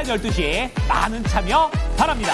12시에 많은 참여 바랍니다.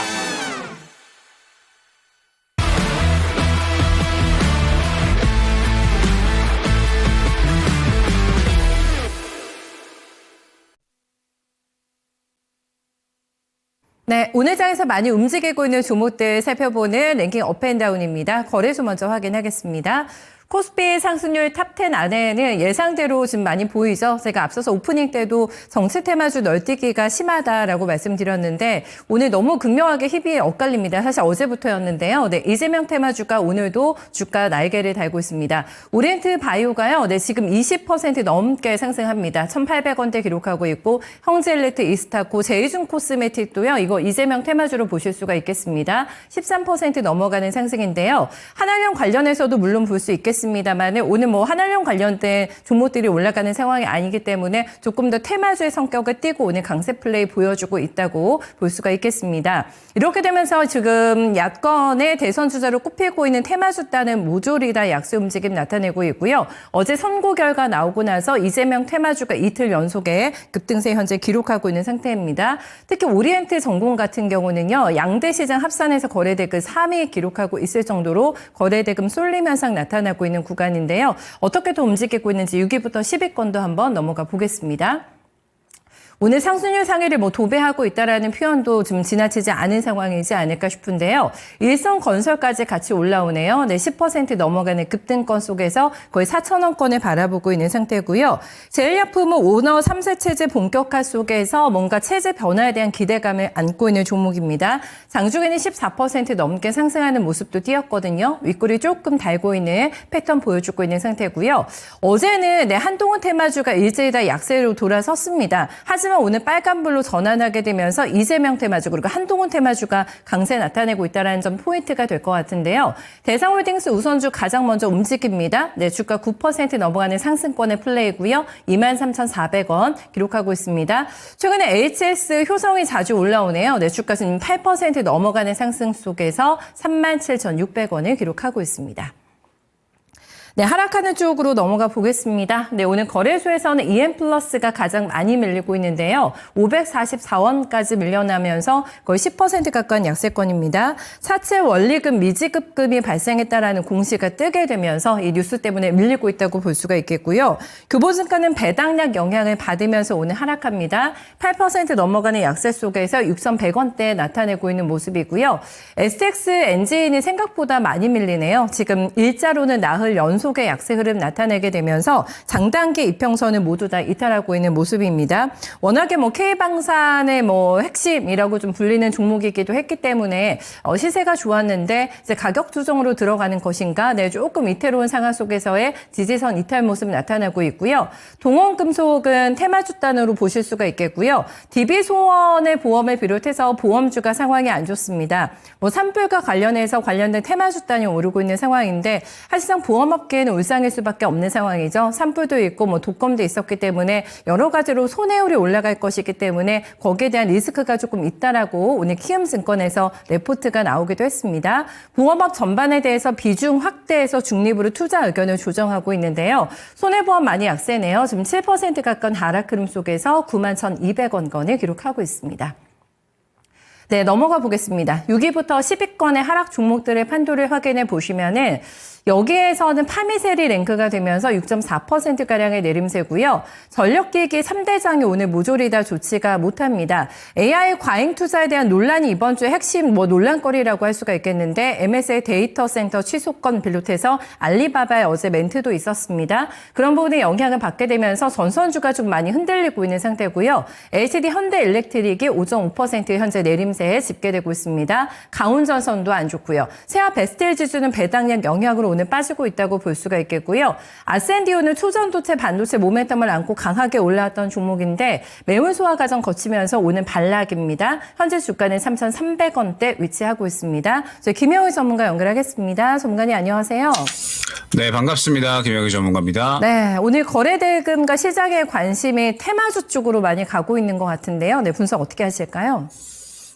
네, 오늘 장에서 많이 움직이고 있는 종목들 살펴보는 랭킹 업앤다운입니다. 거래소 먼저 확인하겠습니다. 코스피 상승률 탑10 안에는 예상대로 지금 많이 보이죠. 제가 앞서서 오프닝 때도 정치 테마주 널뛰기가 심하다라고 말씀드렸는데 오늘 너무 극명하게 희비에 엇갈립니다. 사실 어제부터였는데요. 네, 이재명 테마주가 오늘도 주가 날개를 달고 있습니다. 오리엔트 바이오가요. 네, 지금 20% 넘게 상승합니다. 1,800원대 기록하고 있고 형제일리트, 이스타코, 제이준 코스메틱도요. 이거 이재명 테마주로 보실 수가 있겠습니다. 13% 넘어가는 상승인데요. 한알령 관련해서도 물론 볼 수 있겠습니다. 오늘 뭐 한알령 관련된 종목들이 올라가는 상황이 아니기 때문에 조금 더 테마주의 성격을 띠고 오늘 강세 플레이 보여주고 있다고 볼 수가 있겠습니다. 이렇게 되면서 지금 야권의 대선 주자로 꼽히고 있는 테마주단은 모조리 다 약세 움직임 나타내고 있고요. 어제 선고 결과 나오고 나서 이재명 테마주가 이틀 연속에 급등세 현재 기록하고 있는 상태입니다. 특히 오리엔트 전공 같은 경우는요. 양대 시장 합산해서 거래대금 3위 기록하고 있을 정도로 거래대금 쏠림 현상 나타나고 있는 구간인데요. 어떻게 더 움직이고 있는지 6위부터 10위권도 한번 넘어가 보겠습니다. 오늘 상승률 상위를 도배하고 있다라는 표현도 좀 지나치지 않은 상황이지 않을까 싶은데요. 일성건설까지 같이 올라오네요. 네, 10% 넘어가는 급등권 속에서 거의 4,000원권을 바라보고 있는 상태고요. 제일약품은 오너 3세 체제 본격화 속에서 뭔가 체제 변화에 대한 기대감을 안고 있는 종목입니다. 장중에는 14% 넘게 상승하는 모습도 띄었거든요. 윗골이 조금 달고 있는 패턴 보여주고 있는 상태고요. 어제는 한동훈 테마주가 일제히 다 약세로 돌아섰습니다. 하지만 오늘 빨간불로 전환하게 되면서 이재명 테마주 그리고 한동훈 테마주가 강세 나타내고 있다는 점 포인트가 될 것 같은데요. 대상홀딩스 우선주 가장 먼저 움직입니다. 네, 주가 9% 넘어가는 상승권의 플레이고요. 23,400원 기록하고 있습니다. 최근에 HS 효성이 자주 올라오네요. 네, 주가 지금 8% 넘어가는 상승 속에서 37,600원을 기록하고 있습니다. 네, 하락하는 쪽으로 넘어가 보겠습니다. 네, 오늘 거래소에서는 EM플러스가 가장 많이 밀리고 있는데요. 544원까지 밀려나면서 거의 10% 가까운 약세권입니다. 사채 원리금 미지급금이 발생했다라는 공시가 뜨게 되면서 이 뉴스 때문에 밀리고 있다고 볼 수가 있겠고요. 교보증권은 배당량 영향을 받으면서 오늘 하락합니다. 8% 넘어가는 약세 속에서 6,100원대에 나타내고 있는 모습이고요. SX 엔진이 생각보다 많이 밀리네요. 지금 일자로는 나흘 연속의 약세 흐름 나타내게 되면서 장단기 이평선을 모두 다 이탈하고 있는 모습입니다. 워낙에 K방산의 핵심이라고 좀 불리는 종목이기도 했기 때문에 시세가 좋았는데 이제 가격 조정으로 들어가는 것인가? 네, 조금 위태로운 상황 속에서의 지지선 이탈 모습 나타나고 있고요. 동원금속은 테마주단으로 보실 수가 있겠고요. DB소원의 보험을 비롯해서 보험주가 상황이 안 좋습니다. 산불과 관련해서 관련된 테마주단이 오르고 있는 상황인데 사실상 보험업계는 울상일 수밖에 없는 상황이죠. 산불도 있고 독검도 있었기 때문에 여러 가지로 손해율이 올라갈 것이기 때문에 거기에 대한 리스크가 조금 있다라고 오늘 키움증권에서 레포트가 나오기도 했습니다. 보험업 전반에 대해서 비중 확대해서 중립으로 투자 의견을 조정하고 있는데요. 손해보험 많이 약세네요. 지금 7% 가까운 하락 흐름 속에서 91,200원권을 기록하고 있습니다. 네, 넘어가 보겠습니다. 6위부터 10위권의 하락 종목들의 판도를 확인해 보시면은 여기에서는 파미셀이 랭크가 되면서 6.4%가량의 내림세고요. 전력기기 3대장이 오늘 모조리 다 좋지가 못합니다. AI 과잉 투자에 대한 논란이 이번 주에 핵심 논란거리라고 할 수가 있겠는데 MSA 데이터 센터 취소권 비롯해서 알리바바의 어제 멘트도 있었습니다. 그런 부분에 영향을 받게 되면서 전선주가 좀 많이 흔들리고 있는 상태고요. LCD 현대일렉트릭이 5.5% 현재 내림세에 집계되고 있습니다. 강훈전선도 안 좋고요. 세아 베스텔 지수는 배당량 영향으로 오늘 빠지고 있다고 볼 수가 있겠고요. 아센디오는 초전도체 반도체 모멘텀을 안고 강하게 올라왔던 종목인데 매운 소화 과정 거치면서 오늘 반락입니다. 현재 주가는 3,300원대 위치하고 있습니다. 저희 김영희 전문가 연결하겠습니다. 전문가님 안녕하세요. 네, 반갑습니다. 김영희 전문가입니다. 네, 오늘 거래대금과 시장의 관심이 테마주 쪽으로 많이 가고 있는 것 같은데요. 네, 분석 어떻게 하실까요?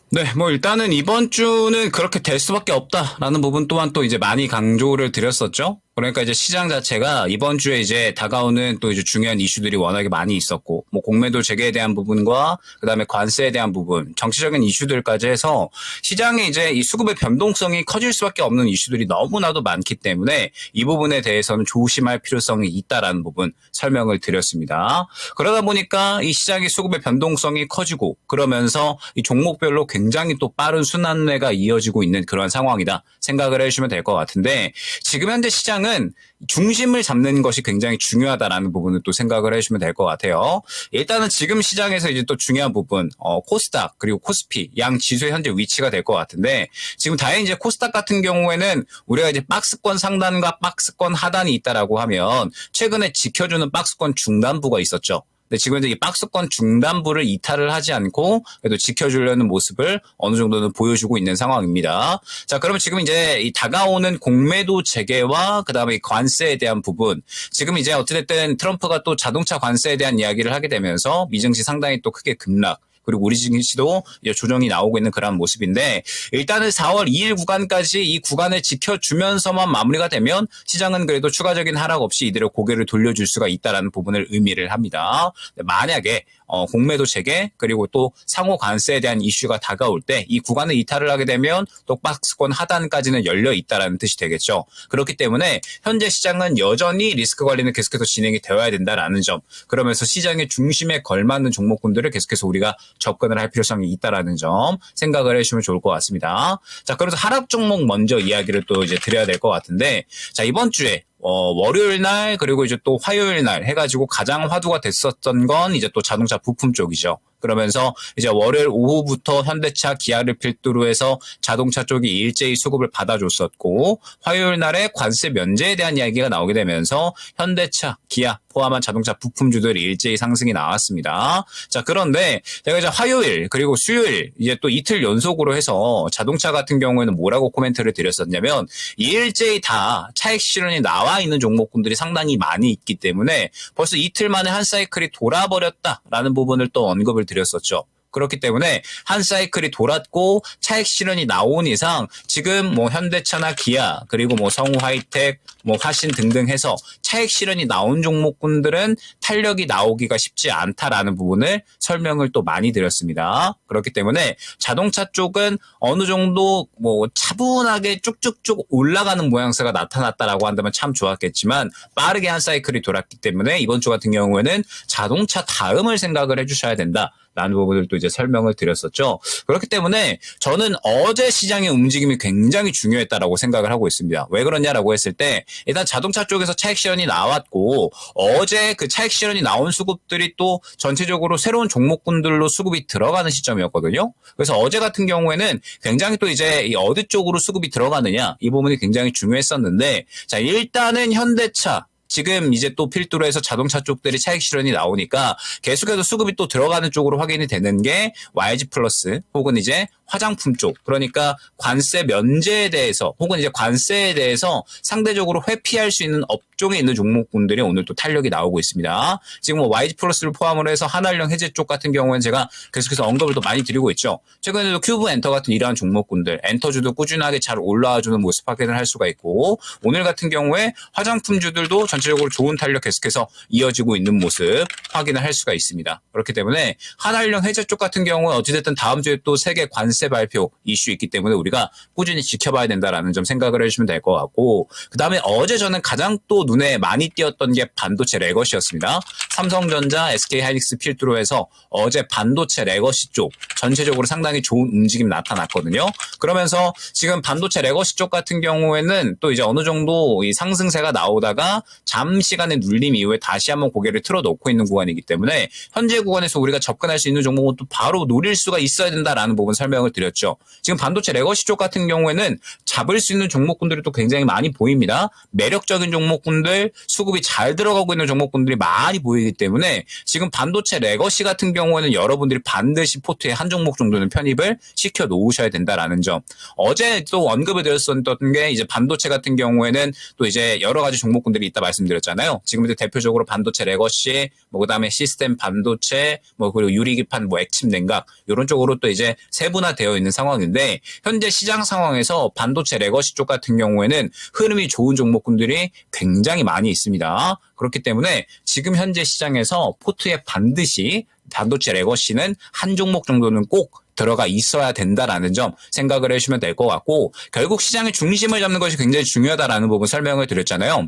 네, 일단은 이번 주는 그렇게 될 수밖에 없다라는 부분 또한 또 이제 많이 강조를 드렸었죠. 그러니까 이제 시장 자체가 이번 주에 이제 다가오는 또 이제 중요한 이슈들이 워낙에 많이 있었고, 뭐 공매도 재개에 대한 부분과 그다음에 관세에 대한 부분, 정치적인 이슈들까지 해서 시장에 이제 이 수급의 변동성이 커질 수밖에 없는 이슈들이 너무나도 많기 때문에 이 부분에 대해서는 조심할 필요성이 있다라는 부분 설명을 드렸습니다. 그러다 보니까 이 시장의 수급의 변동성이 커지고 그러면서 이 종목별로 굉장히 또 빠른 순환매가 이어지고 있는 그런 상황이다 생각을 해주시면 될 것 같은데, 지금 현재 시장은 중심을 잡는 것이 굉장히 중요하다라는 부분을 또 생각을 해주시면 될 것 같아요. 일단은 지금 시장에서 이제 또 중요한 부분, 코스닥 그리고 코스피 양 지수의 현재 위치가 될 것 같은데, 지금 다행히 이제 코스닥 같은 경우에는 우리가 이제 박스권 상단과 박스권 하단이 있다라고 하면 최근에 지켜주는 박스권 중단부가 있었죠. 근데 지금 이제 이 박스권 중단부를 이탈을 하지 않고 그래도 지켜주려는 모습을 어느 정도는 보여주고 있는 상황입니다. 자, 그러면 지금 이제 이 다가오는 공매도 재개와 그다음에 이 관세에 대한 부분, 지금 이제 어찌됐든 트럼프가 또 자동차 관세에 대한 이야기를 하게 되면서 미증시 상당히 또 크게 급락, 그리고 우리 증시도 이제 조정이 나오고 있는 그런 모습인데, 일단은 4월 2일 구간까지 이 구간을 지켜주면서만 마무리가 되면 시장은 그래도 추가적인 하락 없이 이대로 고개를 돌려줄 수가 있다라는 부분을 의미를 합니다. 만약에 공매도 재개 그리고 또 상호 관세에 대한 이슈가 다가올 때 이 구간을 이탈을 하게 되면 또 박스권 하단까지는 열려 있다라는 뜻이 되겠죠. 그렇기 때문에 현재 시장은 여전히 리스크 관리는 계속해서 진행이 되어야 된다라는 점, 그러면서 시장의 중심에 걸맞는 종목군들을 계속해서 우리가 접근을 할 필요성이 있다라는 점 생각을 해주시면 좋을 것 같습니다. 자, 그래서 하락 종목 먼저 이야기를 또 이제 드려야 될 것 같은데, 자, 이번 주에 월요일 날 그리고 이제 또 화요일 날 해가지고 가장 화두가 됐었던 건 이제 또 자동차 부품 쪽이죠. 그러면서 이제 월요일 오후부터 현대차, 기아를 필두로 해서 자동차 쪽이 일제히 수급을 받아줬었고, 화요일 날에 관세 면제에 대한 이야기가 나오게 되면서 현대차, 기아 포함한 자동차 부품주들이 일제히 상승이 나왔습니다. 자, 그런데 제가 이제 화요일 그리고 수요일 이제 또 이틀 연속으로 해서 자동차 같은 경우에는 뭐라고 코멘트를 드렸었냐면, 일제히 다 차익 실현이 나와 있는 종목군들이 상당히 많이 있기 때문에 벌써 이틀 만에 한 사이클이 돌아버렸다라는 부분을 또 언급을 드렸었죠. 그렇기 때문에 한 사이클이 돌았고 차익 실현이 나온 이상 지금 뭐 현대차나 기아 그리고 뭐 성우 하이텍, 뭐 화신 등등 해서 차익 실현이 나온 종목군들은 탄력이 나오기가 쉽지 않다라는 부분을 설명을 또 많이 드렸습니다. 그렇기 때문에 자동차 쪽은 어느 정도 뭐 차분하게 쭉쭉쭉 올라가는 모양새가 나타났다라고 한다면 참 좋았겠지만, 빠르게 한 사이클이 돌았기 때문에 이번 주 같은 경우에는 자동차 다음을 생각을 해주셔야 된다 라는 부분을 또 이제 설명을 드렸었죠. 그렇기 때문에 저는 어제 시장의 움직임이 굉장히 중요했다라고 생각을 하고 있습니다. 왜 그러냐라고 했을 때, 일단 자동차 쪽에서 차익 실현이 나왔고 어제 그 차익 실현이 나온 수급들이 또 전체적으로 새로운 종목군들로 수급이 들어가는 시점이었거든요. 그래서 어제 같은 경우에는 굉장히 또 이제 이 어디 쪽으로 수급이 들어가느냐 이 부분이 굉장히 중요했었는데, 자, 일단은 현대차 지금 이제 또 필두로 해서 자동차 쪽들이 차익 실현이 나오니까 계속해서 수급이 또 들어가는 쪽으로 확인이 되는 게 YG 플러스 혹은 이제 화장품 쪽, 그러니까 관세 면제에 대해서 혹은 이제 관세에 대해서 상대적으로 회피할 수 있는 업종에 있는 종목군들이 오늘 또 탄력이 나오고 있습니다. 지금 뭐 YG 플러스를 포함을 해서 한알령 해제 쪽 같은 경우에는 제가 계속해서 언급을 또 많이 드리고 있죠. 최근에도 큐브 엔터 같은 이러한 종목군들, 엔터주도 꾸준하게 잘 올라와주는 모습 확인을 할 수가 있고, 오늘 같은 경우에 화장품주들도 전체적으로 좋은 탄력 계속해서 이어지고 있는 모습 확인을 할 수가 있습니다. 그렇기 때문에 한알령 해제 쪽 같은 경우는 어찌됐든 다음 주에 또 세계 관세 발표 이슈 있기 때문에 우리가 꾸준히 지켜봐야 된다라는 점 생각을 해주시면 될 것 같고, 그 다음에 어제 저는 가장 또 눈에 많이 띄었던 게 반도체 레거시였습니다. 삼성전자, SK하이닉스 필두로 해서 어제 반도체 레거시 쪽 전체적으로 상당히 좋은 움직임 나타났거든요. 그러면서 지금 반도체 레거시 쪽 같은 경우에는 또 이제 어느 정도 이 상승세가 나오다가 잠시간의 눌림 이후에 다시 한번 고개를 틀어놓고 있는 구간이기 때문에 현재 구간에서 우리가 접근할 수 있는 종목은 또 바로 노릴 수가 있어야 된다라는 부분 설명을 드렸죠. 지금 반도체 레거시 쪽 같은 경우에는 잡을 수 있는 종목군들이 또 굉장히 많이 보입니다. 매력적인 종목군 종목군들, 수급이 잘 들어가고 있는 종목군들이 많이 보이기 때문에 지금 반도체 레거시 같은 경우에는 여러분들이 반드시 포트에 한 종목 정도는 편입을 시켜 놓으셔야 된다라는 점. 어제 또 언급을 드렸었던 게 이제 반도체 같은 경우에는 또 이제 여러 가지 종목군들이 있다 말씀드렸잖아요. 지금 이제 대표적으로 반도체 레거시, 뭐 그다음에 시스템 반도체, 뭐 그리고 유리기판, 뭐 액침 냉각 이런 쪽으로 또 이제 세분화되어 있는 상황인데 현재 시장 상황에서 반도체 레거시 쪽 같은 경우에는 흐름이 좋은 종목군들이 굉장히 많이 있습니다. 그렇기 때문에 지금 현재 시장에서 포트에 반드시 반도체 레거시는 한 종목 정도는 꼭 들어가 있어야 된다라는 점 생각을 해주시면 될 것 같고 결국 시장의 중심을 잡는 것이 굉장히 중요하다라는 부분 설명을 드렸잖아요.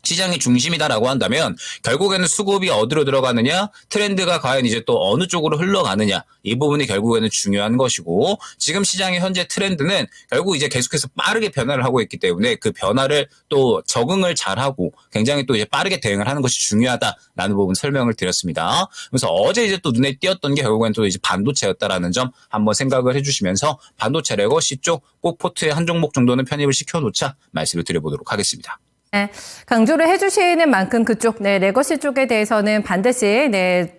시장이 중심이다라고 한다면 결국에는 수급이 어디로 들어가느냐, 트렌드가 과연 이제 또 어느 쪽으로 흘러가느냐 이 부분이 결국에는 중요한 것이고 지금 시장의 현재 트렌드는 결국 이제 계속해서 빠르게 변화를 하고 있기 때문에 그 변화를 또 적응을 잘하고 굉장히 또 이제 빠르게 대응을 하는 것이 중요하다라는 부분 설명을 드렸습니다. 그래서 어제 이제 또 눈에 띄었던 게 결국엔 또 이제 반도체였다라는 점 한번 생각을 해주시면서 반도체 레거시 쪽 꼭 포트에 한 종목 정도는 편입을 시켜놓자 말씀을 드려보도록 하겠습니다. 네, 강조를 해주시는 만큼 그쪽 레거시 쪽에 대해서는 반드시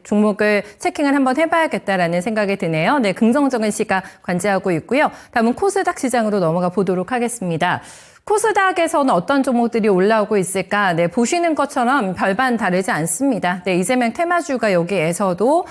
종목을 체킹을 한번 해봐야겠다라는 생각이 드네요. 긍정적인 시각 관제하고 있고요. 다음은 코스닥 시장으로 넘어가 보도록 하겠습니다. 코스닥에서는 어떤 종목들이 올라오고 있을까? 보시는 것처럼 별반 다르지 않습니다. 이재명 테마주가 여기에서도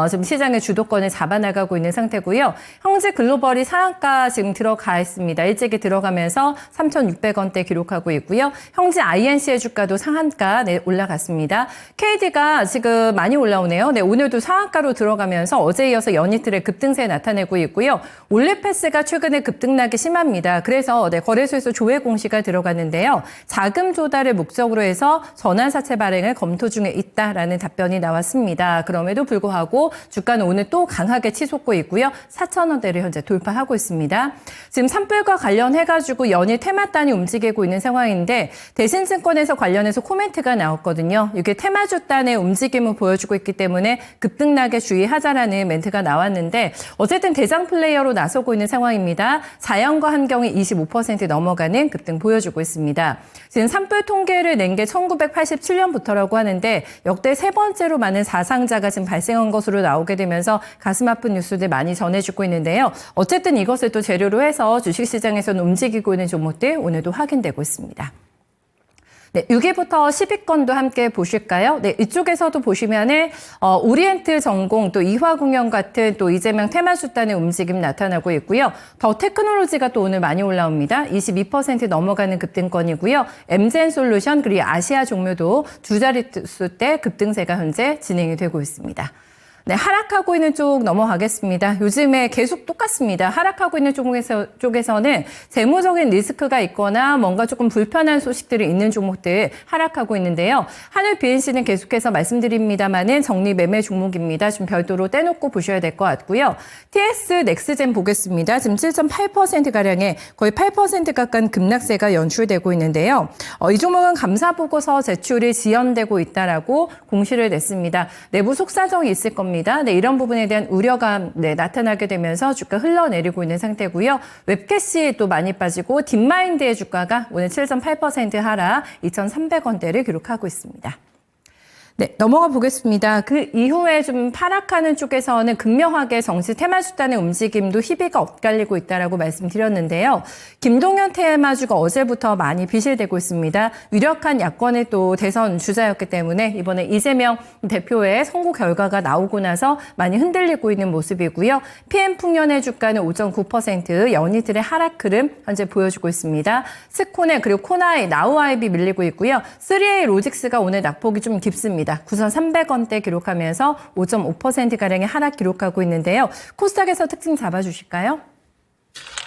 지금 시장의 주도권을 잡아나가고 있는 상태고요. 형제 글로벌이 상한가 지금 들어가 있습니다. 일찍이 들어가면서 3,600원대 기록하고 있고요. 형제 INC의 주가도 상한가 올라갔습니다. KD가 지금 많이 올라오네요. 오늘도 상한가로 들어가면서 어제 이어서 연이틀의 급등세 나타내고 있고요. 올레패스가 최근에 급등락이 심합니다. 그래서 거래소에서 조회 공시가 들어갔는데요. 자금 조달을 목적으로 해서 전환사채 발행을 검토 중에 있다라는 답변이 나왔습니다. 그럼에도 불구하고 주가는 오늘 또 강하게 치솟고 있고요. 4,000원대를 현재 돌파하고 있습니다. 지금 산불과 관련해가지고 연일 테마단이 움직이고 있는 상황인데 대신증권에서 관련해서 코멘트가 나왔거든요. 이게 테마주단의 움직임을 보여주고 있기 때문에 급등락에 주의하자라는 멘트가 나왔는데 어쨌든 대장 플레이어로 나서고 있는 상황입니다. 자연과 환경이 25% 넘어가는 급등 보여주고 있습니다. 지금 산불 통계를 낸 게 1987년부터라고 하는데 역대 세 번째로 많은 사상자가 지금 발생한 것으로 나오게 되면서 가슴 아픈 뉴스들 많이 전해주고 있는데요. 어쨌든 이것을 또 재료로 해서 주식시장에서는 움직이고 있는 종목들 오늘도 확인되고 있습니다. 6위부터 10위권도 함께 보실까요? 이쪽에서도 보시면은, 오리엔트 전공, 또 이화공영 같은 또 이재명 테마주단의 움직임 나타나고 있고요. 더 테크놀로지가 또 오늘 많이 올라옵니다. 22% 넘어가는 급등권이고요. 엠젠 솔루션, 그리고 아시아 종묘도 두 자릿수대 급등세가 현재 진행이 되고 있습니다. 하락하고 있는 쪽 넘어가겠습니다. 요즘에 계속 똑같습니다. 하락하고 있는 쪽에서는 재무적인 리스크가 있거나 뭔가 조금 불편한 소식들이 있는 종목들 하락하고 있는데요. 하늘 BNC는 계속해서 말씀드립니다만은 정리 매매 종목입니다. 좀 별도로 떼놓고 보셔야 될 것 같고요. TS 넥스젠 보겠습니다. 지금 7.8%가량의 거의 8% 가까운 급락세가 연출되고 있는데요. 이 종목은 감사보고서 제출이 지연되고 있다라고 공시를 냈습니다. 내부 속사정이 있을 겁니다. 이런 부분에 대한 우려감 나타나게 되면서 주가 흘러내리고 있는 상태고요. 웹캐시 또 많이 빠지고 딥마인드의 주가가 오늘 7.8% 하락 2,300원대를 기록하고 있습니다. 넘어가 보겠습니다. 그 이후에 좀 하락하는 쪽에서는 극명하게 정시 테마주단의 움직임도 희비가 엇갈리고 있다라고 말씀드렸는데요. 김동연 테마주가 어제부터 많이 비실되고 있습니다. 유력한 야권의 또 대선 주자였기 때문에 이번에 이재명 대표의 선거 결과가 나오고 나서 많이 흔들리고 있는 모습이고요. PM풍년의 주가는 5.9% 연이틀의 하락 흐름 현재 보여주고 있습니다. 스코넥 그리고 코나이, 나우아이비 밀리고 있고요. 3A 로직스가 오늘 낙폭이 좀 깊습니다. 9,300원대 기록하면서 5.5%가량의 하락 기록하고 있는데요. 코스닥에서 특징 잡아주실까요?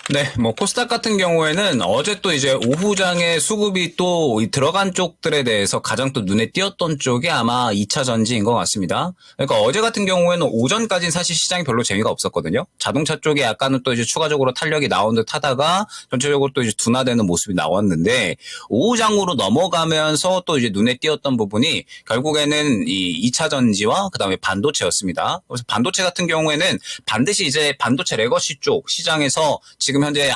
네, 코스닥 같은 경우에는 어제 또 이제 오후장에 수급이 또 들어간 쪽들에 대해서 가장 또 눈에 띄었던 쪽이 아마 2차 전지인 것 같습니다. 그러니까 어제 같은 경우에는 오전까지는 사실 시장이 별로 재미가 없었거든요. 자동차 쪽에 약간은 또 이제 추가적으로 탄력이 나온 듯 하다가 전체적으로 또 이제 둔화되는 모습이 나왔는데 오후장으로 넘어가면서 또 이제 눈에 띄었던 부분이 결국에는 이 2차 전지와 그다음에 반도체였습니다. 그래서 반도체 같은 경우에는 반드시 이제 반도체 레거시 쪽 시장에서 지금 현재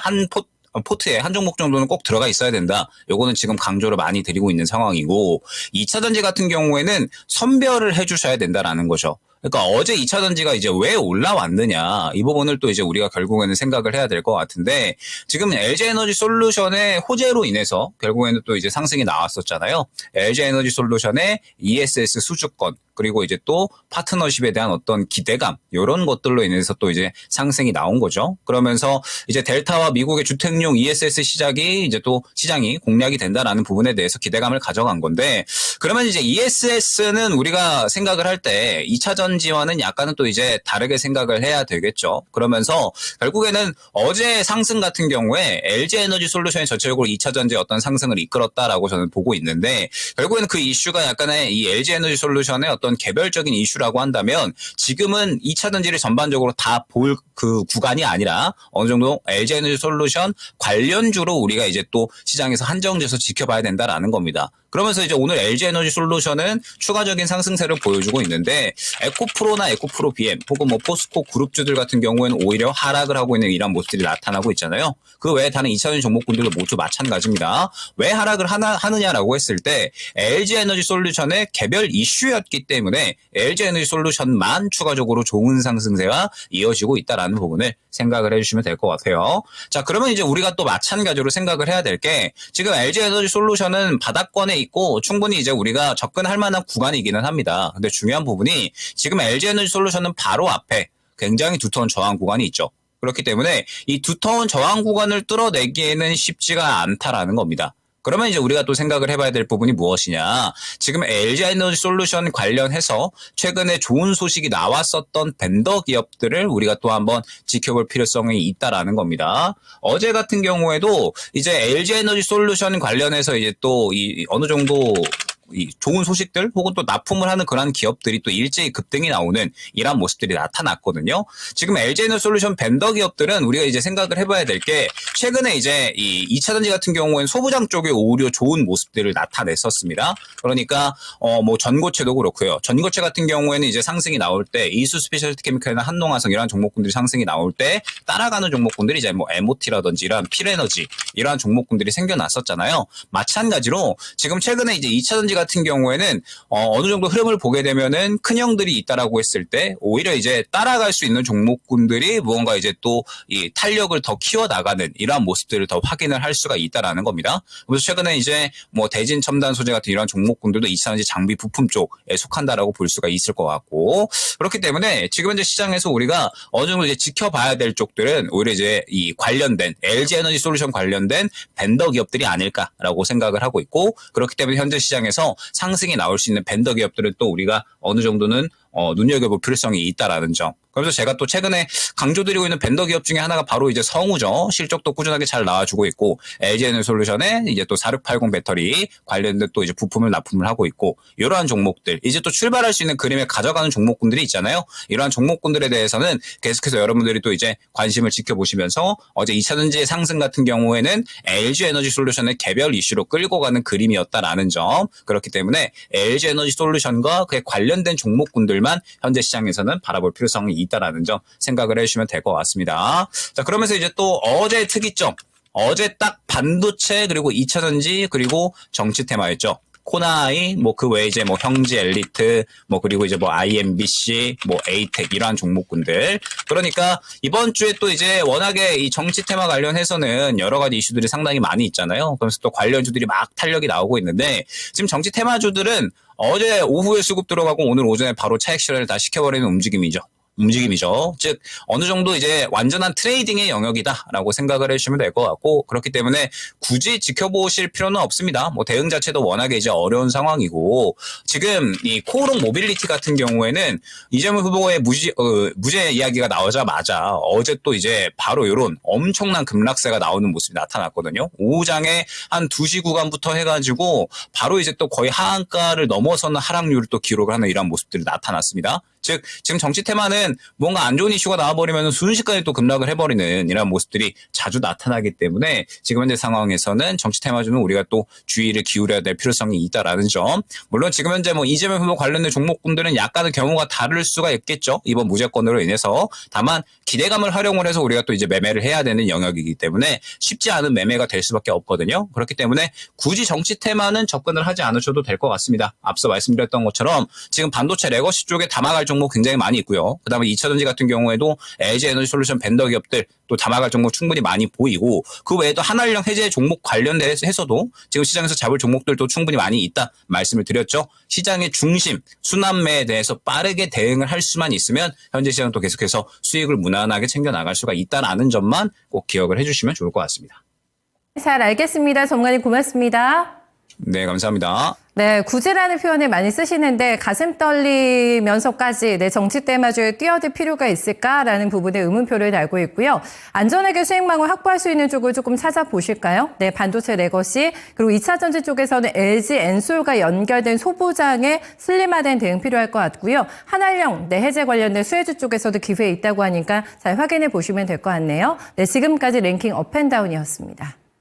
포트에 한 종목 정도는 꼭 들어가 있어야 된다. 요거는 지금 강조를 많이 드리고 있는 상황이고 2차전지 같은 경우에는 선별을 해주셔야 된다라는 거죠. 그러니까 어제 2차전지가 이제 왜 올라왔느냐 이 부분을 또 이제 우리가 결국에는 생각을 해야 될 것 같은데 지금 LG에너지솔루션의 호재로 인해서 결국에는 또 이제 상승이 나왔었잖아요. LG에너지솔루션의 ESS 수주권 그리고 이제 또 파트너십에 대한 어떤 기대감 이런 것들로 인해서 또 이제 상승이 나온 거죠. 그러면서 이제 델타와 미국의 주택용 ESS 시장이 이제 또 시장이 공략이 된다라는 부분에 대해서 기대감을 가져간 건데 그러면 이제 ESS는 우리가 생각을 할 때 2차전지와는 약간은 또 이제 다르게 생각을 해야 되겠죠. 그러면서 결국에는 어제 상승 같은 경우에 LG에너지솔루션이 전체적으로 2차전지의 어떤 상승을 이끌었다라고 저는 보고 있는데 결국에는 그 이슈가 약간의 이 LG에너지솔루션의 어떤 개별적인 이슈라고 한다면 지금은 2차전지를 전반적으로 다 볼 그 구간이 아니라 어느 정도 LG에너지솔루션 관련주로 우리가 이제 또 시장에서 한정돼서 지켜봐야 된다라는 겁니다. 그러면서 이제 오늘 LG에너지솔루션은 추가적인 상승세를 보여주고 있는데 에코프로나 에코프로 BM 혹은 뭐 포스코 그룹주들 같은 경우에는 오히려 하락을 하고 있는 이런 모습들이 나타나고 있잖아요. 그 외에 다른 2차전지 종목군들도 모두 마찬가지입니다. 왜 하락을 하느냐라고 했을 때 LG에너지솔루션의 개별 이슈였기 때문에 LG에너지솔루션만 추가적으로 좋은 상승세가 이어지고 있다라는 부분을 생각을 해주시면 될 것 같아요. 자, 그러면 이제 우리가 또 마찬가지로 생각을 해야 될 게 지금 LG에너지솔루션은 바닥권에 있고 충분히 이제 우리가 접근할 만한 구간이기는 합니다. 근데 중요한 부분이 지금 LG에너지솔루션은 바로 앞에 굉장히 두터운 저항 구간이 있죠. 그렇기 때문에 이 두터운 저항 구간을 뚫어내기에는 쉽지가 않다라는 겁니다. 그러면 이제 우리가 또 생각을 해봐야 될 부분이 무엇이냐. 지금 LG에너지솔루션 관련해서 최근에 좋은 소식이 나왔었던 벤더 기업들을 우리가 또 한번 지켜볼 필요성이 있다라는 겁니다. 어제 같은 경우에도 이제 LG에너지솔루션 관련해서 이제 또 이 어느 정도 이 좋은 소식들 혹은 또 납품을 하는 그런 기업들이 또 일제히 급등이 나오는 이런 모습들이 나타났거든요. 지금 LG에너지솔루션 벤더 기업들은 우리가 이제 생각을 해봐야 될 게 최근에 이제 이 2차전지 같은 경우에는 소부장 쪽에 오히려 좋은 모습들을 나타냈었습니다. 그러니까 뭐 전고체도 그렇고요. 전고체 같은 경우에는 이제 상승이 나올 때 이수 스페셜티 케미칼이나 한농화성 이런 종목군들이 상승이 나올 때 따라가는 종목군들이 이제 뭐 MOT라든지 이런 필에너지 이러한 종목군들이 생겨났었잖아요. 마찬가지로 지금 최근에 이제 2차전지 같은 경우에는 어느 정도 흐름을 보게 되면은 큰 형들이 있다라고 했을 때 오히려 이제 따라갈 수 있는 종목군들이 무언가 이제 또 이 탄력을 더 키워나가는 이러한 모습들을 더 확인을 할 수가 있다라는 겁니다. 그래서 최근에 이제 뭐 대진 첨단 소재 같은 이런 종목군들도 2차전지 장비 부품 쪽에 속한다라고 볼 수가 있을 것 같고 그렇기 때문에 지금 현재 시장에서 우리가 어느 정도 이제 지켜봐야 될 쪽들은 오히려 이제 이 관련된 LG에너지솔루션 관련된 벤더 기업들이 아닐까라고 생각을 하고 있고 그렇기 때문에 현재 시장에서 상승이 나올 수 있는 벤더 기업들은 또 우리가 어느 정도는 눈여겨볼 필요성이 있다라는 점. 그래서 제가 또 최근에 강조드리고 있는 벤더 기업 중에 하나가 바로 이제 성우죠. 실적도 꾸준하게 잘 나와주고 있고 LG에너지솔루션에 이제 또 4680 배터리 관련된 또 이제 부품을 납품을 하고 있고 이러한 종목들 이제 또 출발할 수 있는 그림에 가져가는 종목군들이 있잖아요. 이러한 종목군들에 대해서는 계속해서 여러분들이 또 이제 관심을 지켜보시면서 어제 2차전지의 상승 같은 경우에는 LG에너지솔루션의 개별 이슈로 끌고 가는 그림이었다라는 점. 그렇기 때문에 LG에너지솔루션과 그에 관련된 종목군들만 현재 시장에서는 바라볼 필요성이 있다라는 점 생각을 해주시면 될 것 같습니다. 자, 그러면서 이제 또 어제 특이점. 어제 딱 반도체 그리고 2차전지 그리고 정치 테마였죠. 코나이 뭐 그 외에 이제 뭐 형지 엘리트 뭐 그리고 이제 뭐 IMBC 뭐 에이텍 이러한 종목군들 그러니까 이번 주에 또 이제 워낙에 이 정치 테마 관련해서는 여러 가지 이슈들이 상당히 많이 있잖아요. 그래서 또 관련주들이 막 탄력이 나오고 있는데 지금 정치 테마주들은 어제 오후에 수급 들어가고 오늘 오전에 바로 차익 실현을 다 시켜버리는 움직임이죠. 즉 어느 정도 이제 완전한 트레이딩의 영역이다라고 생각을 해주시면 될 것 같고 그렇기 때문에 굳이 지켜보실 필요는 없습니다. 뭐 대응 자체도 워낙에 이제 어려운 상황이고 지금 이 코오롱 모빌리티 같은 경우에는 이재명 후보의 무죄 이야기가 나오자마자 어제 또 이제 바로 이런 엄청난 급락세가 나오는 모습이 나타났거든요. 오후장에 한 2시 구간부터 해가지고 바로 이제 또 거의 하한가를 넘어서는 하락률을 또 기록을 하는 이런 모습들이 나타났습니다. 즉 지금 정치 테마는 뭔가 안 좋은 이슈가 나와버리면 순식간에 또 급락을 해버리는 이런 모습들이 자주 나타나기 때문에 지금 현재 상황에서는 정치 테마주는 우리가 또 주의를 기울여야 될 필요성이 있다라는 점. 물론 지금 현재 뭐 이재명 후보 관련된 종목군들은 약간의 경우가 다를 수가 있겠죠. 이번 무죄권으로 인해서. 다만 기대감을 활용을 해서 우리가 또 이제 매매를 해야 되는 영역이기 때문에 쉽지 않은 매매가 될 수밖에 없거든요. 그렇기 때문에 굳이 정치 테마는 접근을 하지 않으셔도 될 것 같습니다. 앞서 말씀드렸던 것처럼 지금 반도체 레거시 쪽에 담아갈 종목 굉장히 많이 있고요. 그다음에 2차전지 같은 경우에도 LG 에너지 솔루션 벤더 기업들 또 담아갈 종목 충분히 많이 보이고 그 외에도 한한령 해제 종목 관련돼서도 지금 시장에서 잡을 종목들도 충분히 많이 있다 말씀을 드렸죠. 시장의 중심, 순환매에 대해서 빠르게 대응을 할 수만 있으면 현재 시장은 또 계속해서 수익을 무난하게 챙겨나갈 수가 있다는 점만 꼭 기억을 해주시면 좋을 것 같습니다. 잘 알겠습니다. 전문가님 고맙습니다. 네, 감사합니다. 네, 구제라는 표현을 많이 쓰시는데 가슴 떨리면서까지 정치 테마주에 뛰어들 필요가 있을까라는 부분에 의문표를 달고 있고요. 안전하게 수익망을 확보할 수 있는 쪽을 조금 찾아보실까요? 네, 반도체 레거시 그리고 2차 전지 쪽에서는 LG 엔솔과 연결된 소부장의 슬림화된 대응 필요할 것 같고요. 한한령 해제 관련된 수혜주 쪽에서도 기회에 있다고 하니까 잘 확인해 보시면 될 것 같네요. 네, 지금까지 랭킹 업앤다운이었습니다.